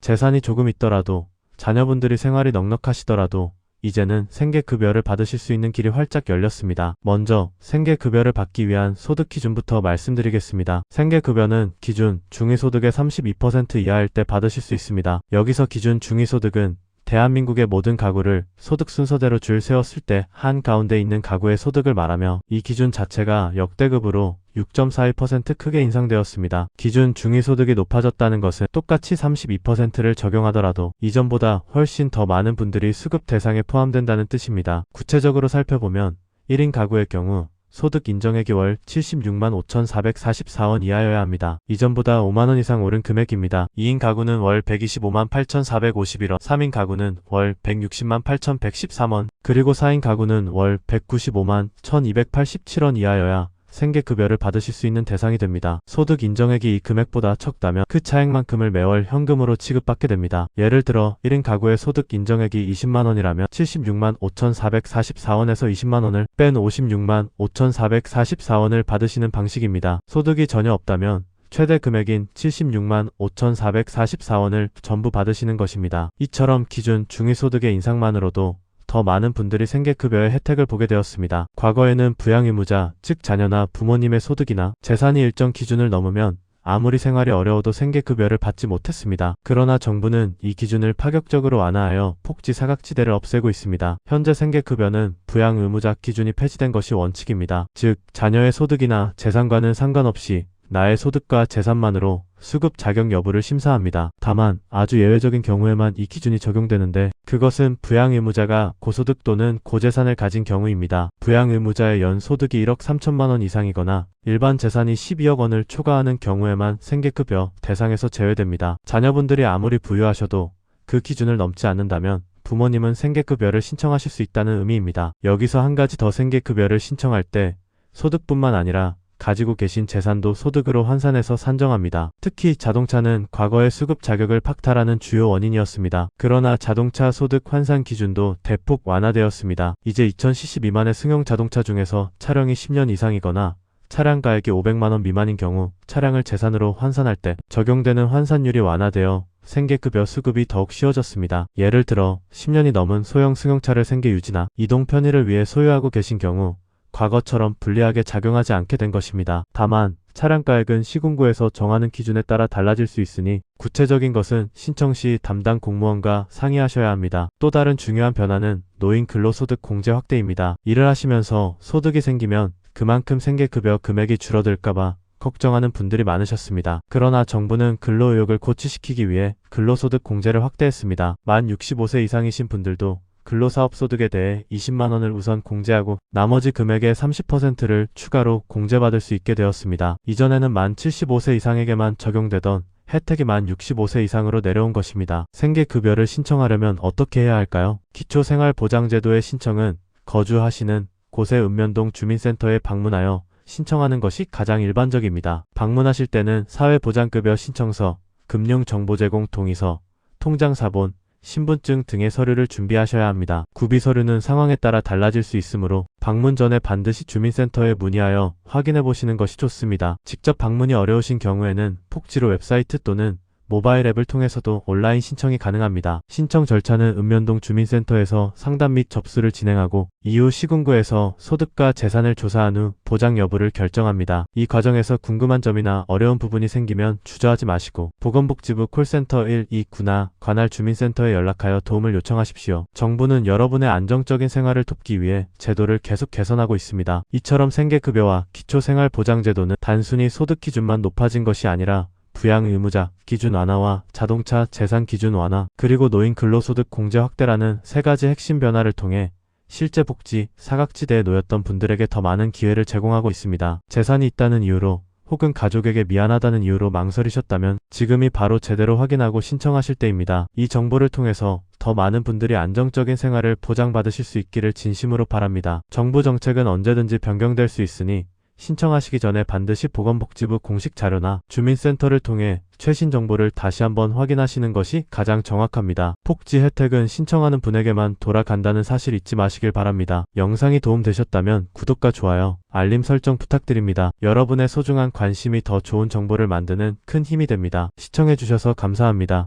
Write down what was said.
재산이 조금 있더라도, 자녀분들이 생활이 넉넉하시더라도 이제는 생계급여를 받으실 수 있는 길이 활짝 열렸습니다. 먼저 생계급여를 받기 위한 소득 기준부터 말씀드리겠습니다. 생계급여는 기준 중위소득의 32% 이하일 때 받으실 수 있습니다. 여기서 기준 중위소득은 대한민국의 모든 가구를 소득 순서대로 줄 세웠을 때 한가운데 있는 가구의 소득을 말하며, 이 기준 자체가 역대급으로 6.41% 크게 인상되었습니다. 기준 중위소득이 높아졌다는 것은 똑같이 32%를 적용하더라도 이전보다 훨씬 더 많은 분들이 수급 대상에 포함된다는 뜻입니다. 구체적으로 살펴보면 1인 가구의 경우 소득 인정액이 월 76만 5,444원 이하여야 합니다. 이전보다 5만원 이상 오른 금액입니다. 2인 가구는 월 125만 8,451원, 3인 가구는 월 160만 8,113원, 그리고 4인 가구는 월 195만 1,287원 이하여야 생계급여를 받으실 수 있는 대상이 됩니다. 소득 인정액이 이 금액보다 적다면 그 차액만큼을 매월 현금으로 취급받게 됩니다. 예를 들어 1인 가구의 소득 인정액이 20만원이라면 76만 5,444원에서 20만원을 뺀 56만 5,444원을 받으시는 방식입니다. 소득이 전혀 없다면 최대 금액인 76만 5,444원을 전부 받으시는 것입니다. 이처럼 기준 중위소득의 인상만으로도 더 많은 분들이 생계급여의 혜택을 보게 되었습니다. 과거에는 부양의무자, 즉 자녀나 부모님의 소득이나 재산이 일정 기준을 넘으면 아무리 생활이 어려워도 생계급여를 받지 못했습니다. 그러나 정부는 이 기준을 파격적으로 완화하여 폭지 사각지대를 없애고 있습니다. 현재 생계급여는 부양의무자 기준이 폐지된 것이 원칙입니다. 즉 자녀의 소득이나 재산과는 상관없이 나의 소득과 재산만으로 수급 자격 여부를 심사합니다. 다만 아주 예외적인 경우에만 이 기준이 적용되는데, 그것은 부양의무자가 고소득 또는 고재산을 가진 경우입니다. 부양의무자의 연소득이 1억 3천만원 이상이거나 일반 재산이 12억 원을 초과하는 경우에만 생계급여 대상에서 제외됩니다. 자녀분들이 아무리 부유하셔도 그 기준을 넘지 않는다면 부모님은 생계급여를 신청하실 수 있다는 의미입니다. 여기서 한 가지 더, 생계급여를 신청할 때 소득뿐만 아니라 가지고 계신 재산도 소득으로 환산해서 산정합니다. 특히 자동차는 과거의 수급 자격을 박탈하는 주요 원인이었습니다. 그러나 자동차 소득 환산 기준도 대폭 완화되었습니다. 이제 2000cc 미만의 승용 자동차 중에서 차량이 10년 이상이거나 차량 가액이 500만원 미만인 경우 차량을 재산으로 환산할 때 적용되는 환산율이 완화되어 생계급여 수급이 더욱 쉬워졌습니다. 예를 들어 10년이 넘은 소형 승용차를 생계 유지나 이동 편의를 위해 소유하고 계신 경우 과거처럼 불리하게 작용하지 않게 된 것입니다. 다만 차량가액은 시군구에서 정하는 기준에 따라 달라질 수 있으니 구체적인 것은 신청 시 담당 공무원과 상의하셔야 합니다. 또 다른 중요한 변화는 노인 근로소득 공제 확대입니다. 일을 하시면서 소득이 생기면 그만큼 생계급여 금액이 줄어들까봐 걱정하는 분들이 많으셨습니다. 그러나 정부는 근로의욕을 고취시키기 위해 근로소득 공제를 확대했습니다. 만 65세 이상이신 분들도 근로사업소득에 대해 20만원을 우선 공제하고 나머지 금액의 30%를 추가로 공제받을 수 있게 되었습니다. 이전에는 만 75세 이상에게만 적용되던 혜택이 만 65세 이상으로 내려온 것입니다. 생계급여를 신청하려면 어떻게 해야 할까요? 기초생활보장제도의 신청은 거주하시는 곳의 읍면동 주민센터에 방문하여 신청하는 것이 가장 일반적입니다. 방문하실 때는 사회보장급여 신청서, 금융정보제공 동의서, 통장사본, 신분증 등의 서류를 준비하셔야 합니다. 구비 서류는 상황에 따라 달라질 수 있으므로 방문 전에 반드시 주민센터에 문의하여 확인해 보시는 것이 좋습니다. 직접 방문이 어려우신 경우에는 폭지로 웹사이트 또는 모바일 앱을 통해서도 온라인 신청이 가능합니다. 신청 절차는 읍면동 주민센터에서 상담 및 접수를 진행하고 이후 시군구에서 소득과 재산을 조사한 후 보장 여부를 결정합니다. 이 과정에서 궁금한 점이나 어려운 부분이 생기면 주저하지 마시고 보건복지부 콜센터 129나 관할 주민센터에 연락하여 도움을 요청하십시오. 정부는 여러분의 안정적인 생활을 돕기 위해 제도를 계속 개선하고 있습니다. 이처럼 생계급여와 기초생활보장제도는 단순히 소득 기준만 높아진 것이 아니라 부양의무자 기준 완화와 자동차 재산 기준 완화, 그리고 노인 근로소득 공제 확대라는 세 가지 핵심 변화를 통해 실제 복지 사각지대에 놓였던 분들에게 더 많은 기회를 제공하고 있습니다. 재산이 있다는 이유로 혹은 가족에게 미안하다는 이유로 망설이셨다면 지금이 바로 제대로 확인하고 신청하실 때입니다. 이 정보를 통해서 더 많은 분들이 안정적인 생활을 보장받으실 수 있기를 진심으로 바랍니다. 정부 정책은 언제든지 변경될 수 있으니 신청하시기 전에 반드시 보건복지부 공식 자료나 주민센터를 통해 최신 정보를 다시 한번 확인하시는 것이 가장 정확합니다. 복지 혜택은 신청하는 분에게만 돌아간다는 사실 잊지 마시길 바랍니다. 영상이 도움되셨다면 구독과 좋아요, 알림 설정 부탁드립니다. 여러분의 소중한 관심이 더 좋은 정보를 만드는 큰 힘이 됩니다. 시청해주셔서 감사합니다.